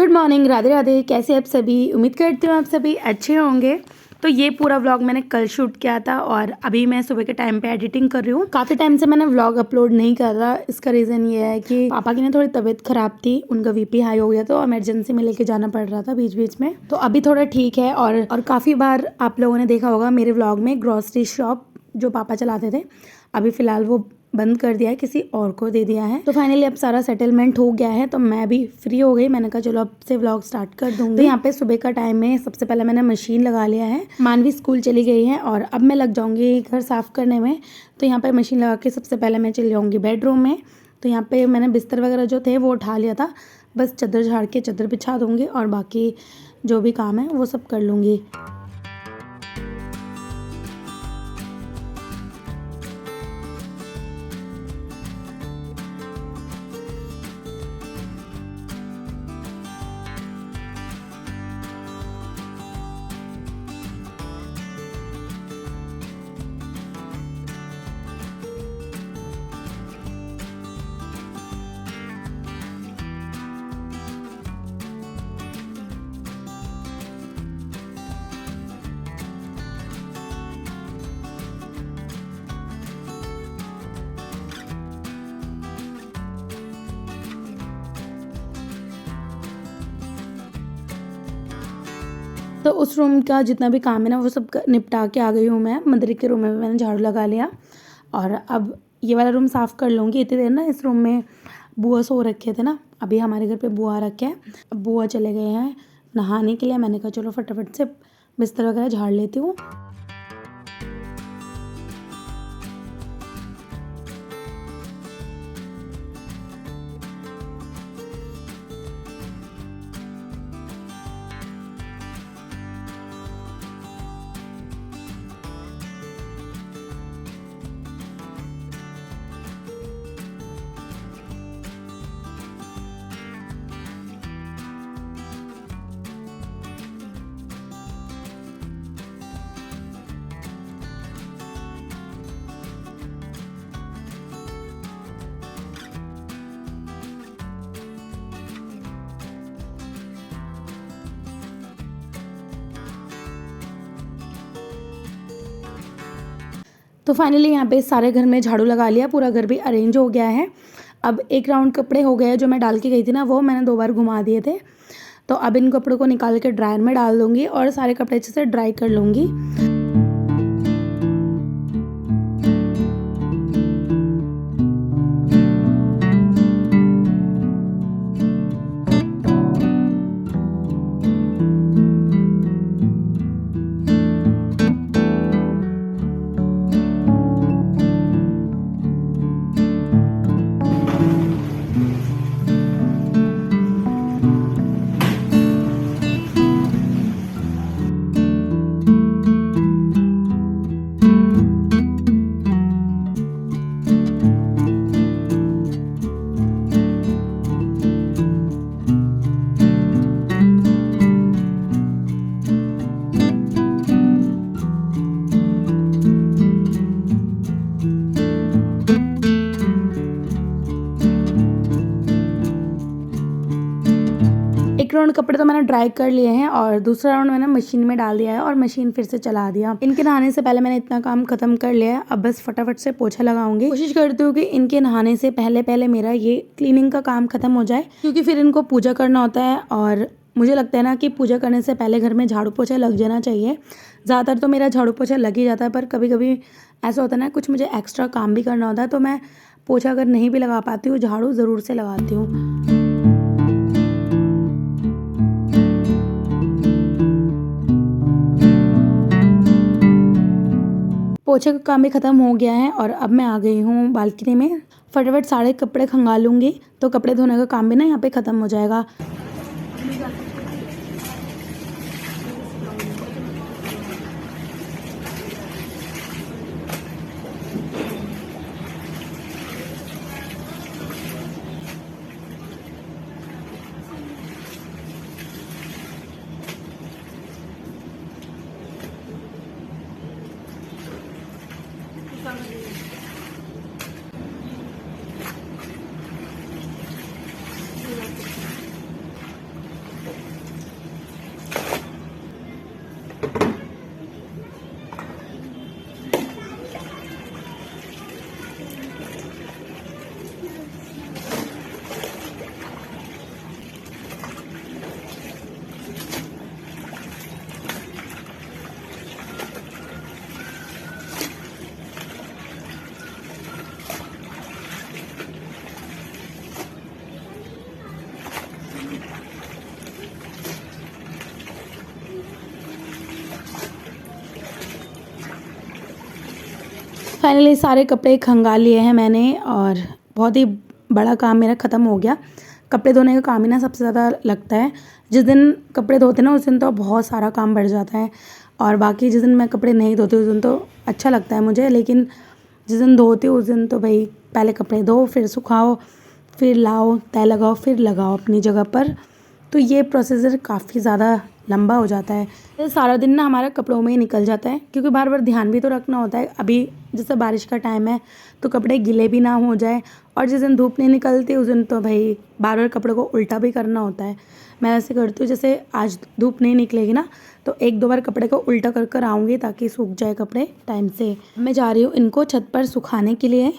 Good morning, Radhe Radhe. कैसे आप सभी? उम्मीद करती हूँ आप सभी अच्छे होंगे। तो ये पूरा व्लॉग मैंने कल शूट किया था और अभी मैं सुबह के टाइम पे एडिटिंग कर रही हूँ। काफ़ी टाइम से मैंने व्लॉग अपलोड नहीं कर रहा। इसका रीज़न ये है कि पापा की ना थोड़ी तबीयत खराब थी, उनका बीपी हाई हो गया तो इमरजेंसी में लेके जाना पड़ रहा था बीच बीच में। तो अभी थोड़ा ठीक है। और काफ़ी बार आप लोगों ने देखा होगा मेरे व्लॉग में ग्रॉसरी शॉप जो पापा चलाते थे, अभी फ़िलहाल वो बंद कर दिया है, किसी और को दे दिया है। तो फाइनली अब सारा सेटलमेंट हो गया है तो मैं भी फ्री हो गई। मैंने कहा चलो अब से व्लॉग स्टार्ट कर दूंगी। तो यहाँ पे सुबह का टाइम है। सबसे पहले मैंने मशीन लगा लिया है। मानवी स्कूल चली गई है और अब मैं लग जाऊंगी घर साफ करने में। तो यहाँ पे मशीन लगा के सबसे पहले मैं चली जाऊंगी बेडरूम में। तो यहाँ पे मैंने बिस्तर वगैरह जो थे वो उठा लिया था, बस चादर झाड़ के चादर बिछा दूंगी और बाकी जो भी काम है वो सब कर लूँगी। तो उस रूम का जितना भी काम है ना वो सब निपटा के आ गई हूँ मैं। मंदिर के रूम में मैंने झाड़ू लगा लिया और अब ये वाला रूम साफ़ कर लूँगी। इतनी देर ना इस रूम में बुआ सो रखे थे ना, अभी हमारे घर पे बुआ रखे हैं। अब बुआ चले गए हैं नहाने के लिए। मैंने कहा चलो फटाफट से बिस्तर वगैरह झाड़ लेती हूँ। तो फाइनली यहाँ पे सारे घर में झाड़ू लगा लिया, पूरा घर भी अरेंज हो गया है। अब एक राउंड कपड़े हो गए जो मैं डाल के गई थी ना, वो मैंने 2 बार घुमा दिए थे। तो अब इन कपड़ों को निकाल के ड्रायर में डाल दूँगी और सारे कपड़े अच्छे से ड्राई कर लूँगी। एक राउंड कपड़े तो मैंने ड्राई कर लिए हैं और दूसरा राउंड मैंने मशीन में डाल दिया है और मशीन फिर से चला दिया। इनके नहाने से पहले मैंने इतना काम खत्म कर लिया है। अब बस फटाफट से पोछा लगाऊंगी। कोशिश करती हूँ कि इनके नहाने से पहले पहले मेरा ये क्लीनिंग का काम खत्म हो जाए, क्योंकि फिर इनको पूजा करना होता है और मुझे लगता है ना कि पूजा करने से पहले घर में झाड़ू पोछा लग जाना चाहिए। ज़्यादातर तो मेरा झाड़ू पोछा लग ही जाता है, पर कभी कभी ऐसा होता है ना कुछ मुझे एक्स्ट्रा काम भी करना होता है, तो मैं पोछा अगर नहीं भी लगा पाती हूँ झाड़ू ज़रूर से लगाती हूँ। पोछे का काम भी ख़त्म हो गया है और अब मैं आ गई हूँ बालकनी में। फटाफट सारे कपड़े खंगालूंगी तो कपड़े धोने का काम भी ना यहाँ पे ख़त्म हो जाएगा। फाइनली सारे कपड़े खंगाल लिए हैं मैंने और बहुत ही बड़ा काम मेरा ख़त्म हो गया। कपड़े धोने का काम ही ना सबसे ज़्यादा लगता है। जिस दिन कपड़े धोते ना उस दिन तो बहुत सारा काम बढ़ जाता है, और बाकी जिस दिन मैं कपड़े नहीं धोती उस दिन तो अच्छा लगता है मुझे, लेकिन जिस दिन धोती हूँ उस दिन तो भाई पहले कपड़े धो, फिर सुखाओ, फिर लाओ, तय लगाओ, फिर लगाओ अपनी जगह पर। तो ये प्रोसीजर काफ़ी ज़्यादा लंबा हो जाता है। ये सारा दिन ना हमारा कपड़ों में ही निकल जाता है, क्योंकि बार बार ध्यान भी तो रखना होता है। अभी जैसे बारिश का टाइम है तो कपड़े गीले भी ना हो जाए, और जिस दिन धूप नहीं निकलती उस दिन तो भाई बार बार कपड़ों को उल्टा भी करना होता है। मैं ऐसे करती हूँ, जैसे आज धूप नहीं निकलेगी ना तो एक दो बार कपड़े को उल्टा कर कर आऊँगी ताकि सूख जाए कपड़े टाइम से। मैं जा रही हूँ इनको छत पर सुखाने के लिए।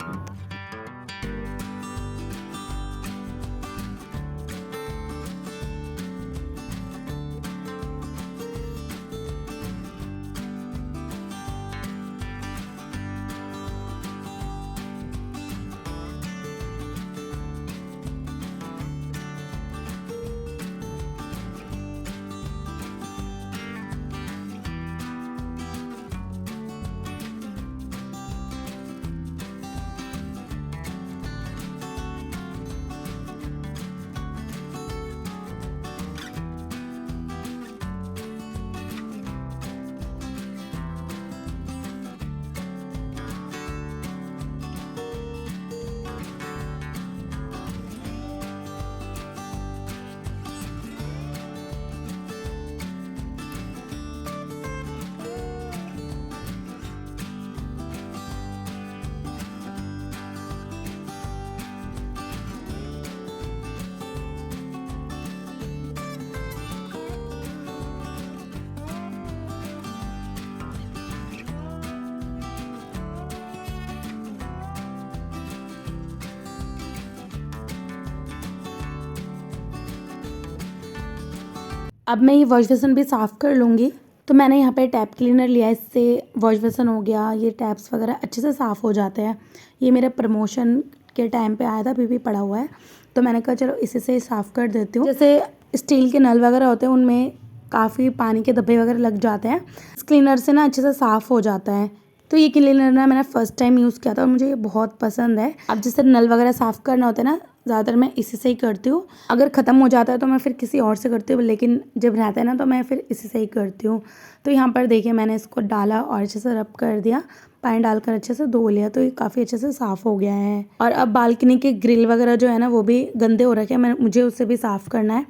अब मैं ये वॉश बेसन भी साफ़ कर लूँगी। तो मैंने यहाँ पे टैप क्लीनर लिया है, इससे वॉश बेसन हो गया, ये टैप्स वगैरह अच्छे से साफ़ हो जाते हैं। ये मेरे प्रमोशन के टाइम पे आया था, अभी भी पड़ा हुआ है, तो मैंने कहा चलो इसी से साफ़ कर देती हूँ। जैसे स्टील के नल वगैरह होते हैं उनमें काफ़ी पानी के धब्बे वगैरह लग जाते हैं, इस क्लीनर से ना अच्छे से साफ़ हो जाता है। तो ये क्लीनर ना मैंने फ़र्स्ट टाइम यूज़ किया था और मुझे ये बहुत पसंद है। अब जैसे नल वगैरह साफ़ करना होता है ना, ज़्यादातर मैं इसी से ही करती हूँ। अगर ख़त्म हो जाता है तो मैं फिर किसी और से करती हूँ, लेकिन जब रहता है ना तो मैं फिर इसी से ही करती हूँ। तो यहाँ पर देखिए मैंने इसको डाला और अच्छे से रब कर दिया, पानी डालकर अच्छे से धो लिया, तो ये काफ़ी अच्छे से साफ़ हो गया है। और अब बालकनी के ग्रिल वगैरह जो है ना वो भी गंदे हो रखे हैं, मुझे उससे भी साफ़ करना है,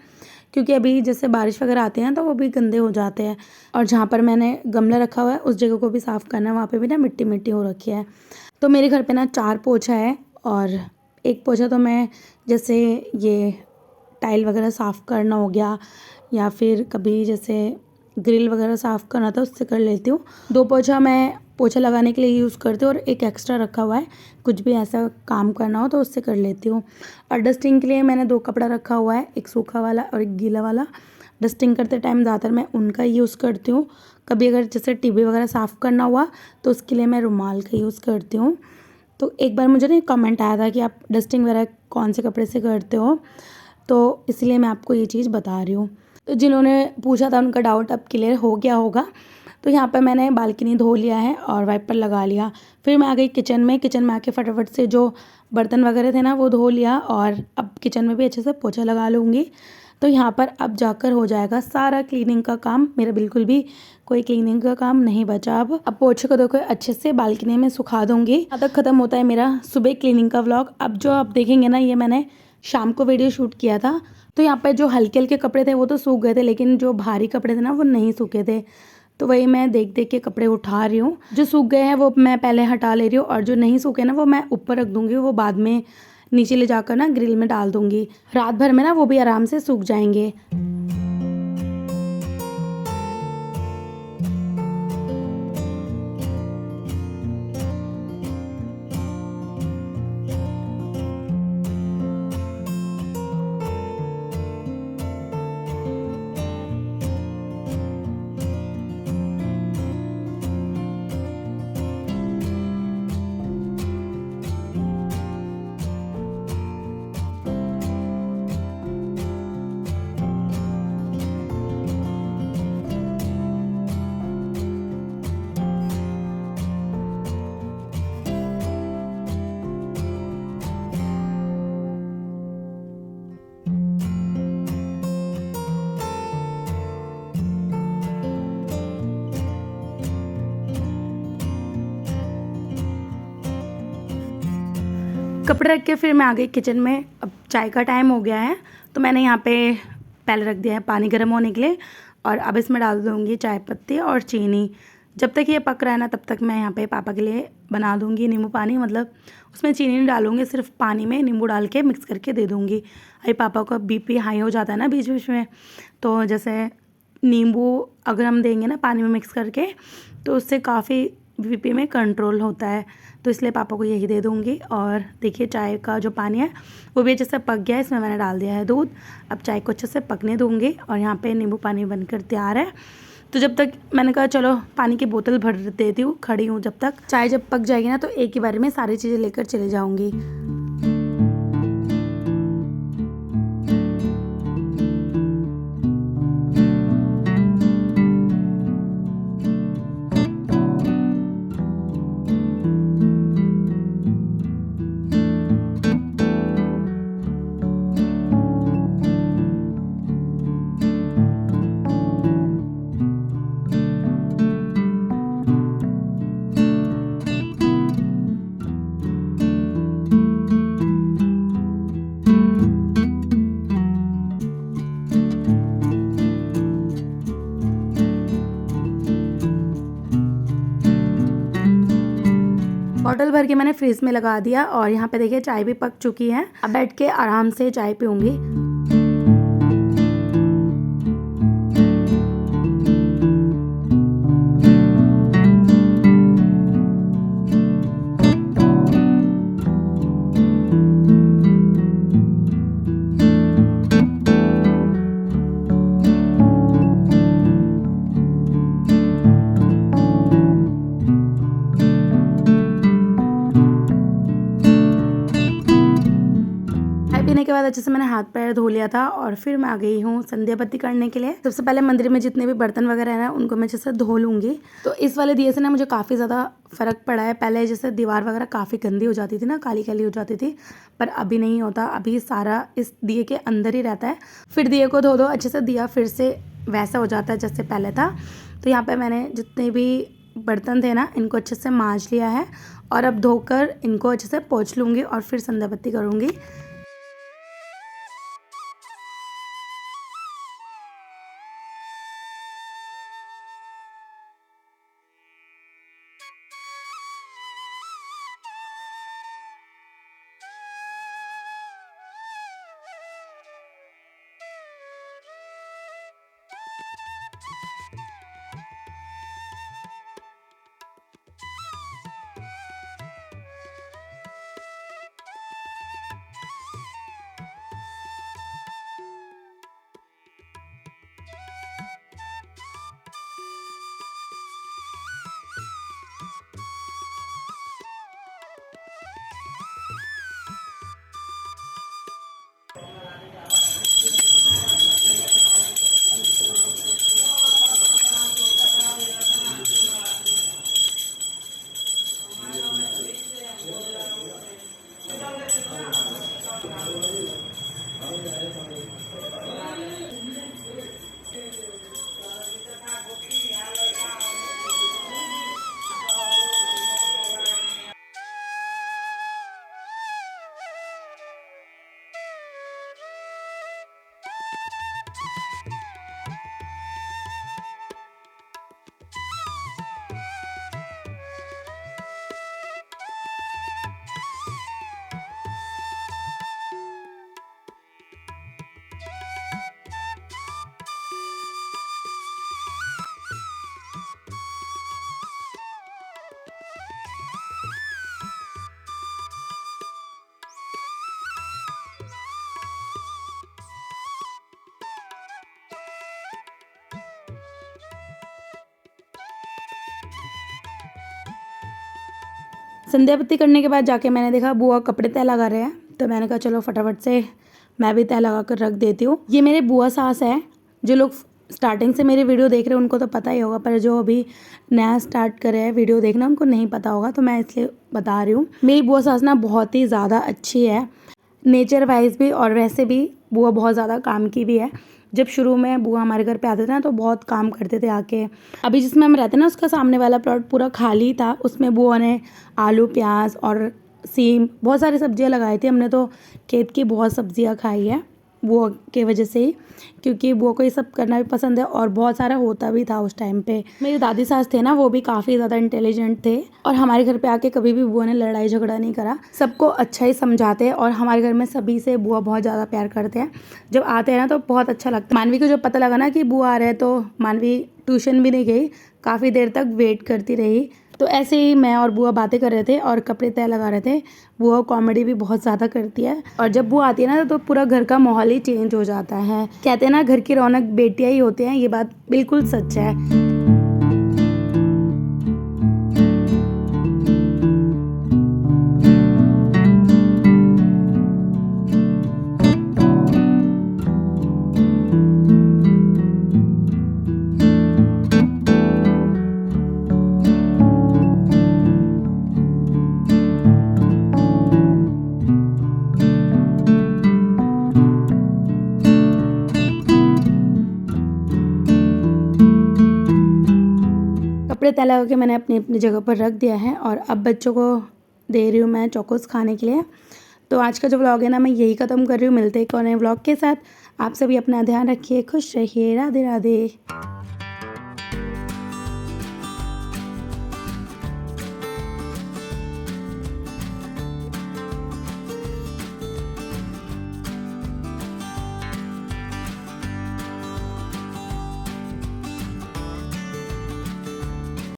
क्योंकि अभी जैसे बारिश वगैरह आती है ना तो वो भी गंदे हो जाते हैं। और जहाँ पर मैंने गमला रखा हुआ है उस जगह को भी साफ़ करना है, वहाँ पे भी ना मिट्टी मिट्टी हो रखी है। तो मेरे घर पे ना 4 पोछा है, और एक पोछा तो मैं जैसे ये टाइल वगैरह साफ़ करना हो गया, या फिर कभी जैसे ग्रिल वगैरह साफ़ करना था उससे कर लेती हूँ। 2 पोछा मैं पोछा लगाने के लिए यूज़ करती हूँ, और एक एक्स्ट्रा रखा हुआ है, कुछ भी ऐसा काम करना हो तो उससे कर लेती हूँ। और डस्टिंग के लिए मैंने 2 कपड़ा रखा हुआ है, एक सूखा वाला और एक गीला वाला। डस्टिंग करते टाइम ज़्यादातर मैं उनका यूज़ करती हूँ। कभी अगर जैसे टीवी वगैरह साफ़ करना हुआ तो उसके लिए मैं रुमाल का यूज़ करती हूँ। तो एक बार मुझे ना कमेंट आया था कि आप डस्टिंग वगैरह कौन से कपड़े से करते हो, तो इसलिए मैं आपको ये चीज़ बता रही हूँ। तो जिन्होंने पूछा था उनका डाउट अब क्लियर हो गया होगा। तो यहाँ पर मैंने बालकनी धो लिया है और वाइपर लगा लिया। फिर मैं आ गई किचन में आके फटाफट से जो बर्तन वगैरह थे ना वो धो लिया, और अब किचन में भी अच्छे से पोछा लगा लूँगी। तो यहाँ पर अब जाकर हो जाएगा सारा क्लीनिंग का काम। मेरा बिल्कुल भी कोई क्लीनिंग का काम नहीं बचा। अब पोछे को देखो अच्छे से बालकनी में सुखा दूँगी। यहाँ तक ख़त्म होता है मेरा सुबह क्लीनिंग का व्लॉग। अब जो आप देखेंगे ना, ये मैंने शाम को वीडियो शूट किया था। तो यहाँ पर जो हल्के हल्के कपड़े थे वो तो सूख गए थे, लेकिन जो भारी कपड़े थे ना वो नहीं सूखे थे। तो वही मैं देख देख के कपड़े उठा रही हूँ। जो सूख गए हैं वो मैं पहले हटा ले रही हूँ, और जो नहीं सूखे ना वो मैं ऊपर रख दूँगी, वो बाद में नीचे ले जाकर ना ग्रिल में डाल दूँगी। रात भर में ना वो भी आराम से सूख जाएंगे। कपड़े रख के फिर मैं आ गई किचन में। अब चाय का टाइम हो गया है तो मैंने यहाँ पे पहले रख दिया है पानी गर्म होने के लिए, और अब इसमें डाल दूँगी चाय पत्ती और चीनी। जब तक ये पक रहा है ना तब तक मैं यहाँ पे पापा के लिए बना दूँगी नींबू पानी, मतलब उसमें चीनी नहीं डालूँगी, सिर्फ पानी में नींबू डाल के मिक्स करके दे दूँगी। अभी पापा का बीपी हाई हो जाता है ना बीच बीच में, तो जैसे नींबू अगर हम देंगे ना पानी में मिक्स करके तो उससे काफ़ी बीपी में कंट्रोल होता है, तो इसलिए पापा को यही दे दूँगी। और देखिए चाय का जो पानी है वो भी अच्छे से पक गया है, इसमें मैंने डाल दिया है दूध। अब चाय को अच्छे से पकने दूँगी और यहाँ पे नींबू पानी बनकर तैयार है। तो जब तक मैंने कहा चलो पानी की बोतल भर देती हूँ, खड़ी हूँ जब तक। चाय जब पक जाएगी ना तो एक ही बार में सारी चीज़ें लेकर चले जाऊँगी। बॉटल भर के मैंने फ्रिज में लगा दिया और यहाँ पे देखिए चाय भी पक चुकी है। अब बैठ के आराम से चाय पीऊँगी। पीने के बाद अच्छे से मैंने हाथ पैर धो लिया था और फिर मैं आ गई हूँ संध्या बत्ती करने के लिए। सबसे पहले मंदिर में जितने भी बर्तन वगैरह है ना उनको मैं अच्छे से धो लूँगी। तो इस वाले दिए से ना मुझे काफ़ी ज़्यादा फ़र्क पड़ा है। पहले जैसे दीवार वगैरह काफ़ी गंदी हो जाती थी ना, काली काली हो जाती थी, पर अभी नहीं होता। अभी सारा इस दिए के अंदर ही रहता है। फिर दिए को धो दो अच्छे से, दिया फिर से वैसा हो जाता है जैसे पहले था। तो यहाँ पर मैंने जितने भी बर्तन थे ना इनको अच्छे से मांज लिया है और अब धोकर इनको अच्छे से पोंछ लूँगी और फिर संध्या बत्ती करूँगी। संध्या बत्ती करने के बाद जाके मैंने देखा बुआ कपड़े तय लगा रहे हैं, तो मैंने कहा चलो फटाफट से मैं भी तय लगा कर रख देती हूँ। ये मेरे बुआ सास है। जो लोग स्टार्टिंग से मेरी वीडियो देख रहे हैं उनको तो पता ही होगा, पर जो अभी नया स्टार्ट कर रहे हैं वीडियो देखना उनको नहीं पता होगा, तो मैं इसलिए बता रही हूँ। मेरी बुआ सास ना बहुत ही ज़्यादा अच्छी है, नेचर वाइज भी और वैसे भी बुआ बहुत ज़्यादा काम की भी है। जब शुरू में बुआ हमारे घर पे आते थे ना तो बहुत काम करते थे आके। अभी जिसमें हम रहते हैं ना उसका सामने वाला प्लॉट पूरा खाली था, उसमें बुआ ने आलू प्याज और सीम, बहुत सारी सब्जियां लगाई थी हमने। तो खेत की बहुत सब्जियां खाई है बुआ के वजह से ही, क्योंकि बुआ को ये सब करना भी पसंद है और बहुत सारा होता भी था उस टाइम पे। मेरी दादी सास थे ना, वो भी काफ़ी ज़्यादा इंटेलिजेंट थे और हमारे घर पे आके कभी भी बुआ ने लड़ाई झगड़ा नहीं करा, सबको अच्छा ही समझाते हैं। और हमारे घर में सभी से बुआ बहुत ज़्यादा प्यार करते हैं। जब आते हैं ना तो बहुत अच्छा लगता है। मानवी को जब पता लगा ना कि बुआ आ रहे हैं तो मानवी ट्यूशन भी नहीं गई, काफ़ी देर तक वेट करती रही। तो ऐसे ही मैं और बुआ बातें कर रहे थे और कपड़े तय लगा रहे थे। बुआ कॉमेडी भी बहुत ज़्यादा करती है और जब बुआ आती है ना तो पूरा घर का माहौल ही चेंज हो जाता है। कहते हैं ना, घर की रौनक बेटियां ही होती हैं, ये बात बिल्कुल सच है। कपड़े तय लगा के मैंने अपनी अपनी जगह पर रख दिया है और अब बच्चों को दे रही हूँ मैं चोकोस खाने के लिए। तो आज का जो व्लॉग है ना, मैं यही ख़त्म कर रही हूँ। मिलते हैं एक और नए व्लॉग के साथ। आप सभी अपना ध्यान रखिए, खुश रहिए, राधे राधे।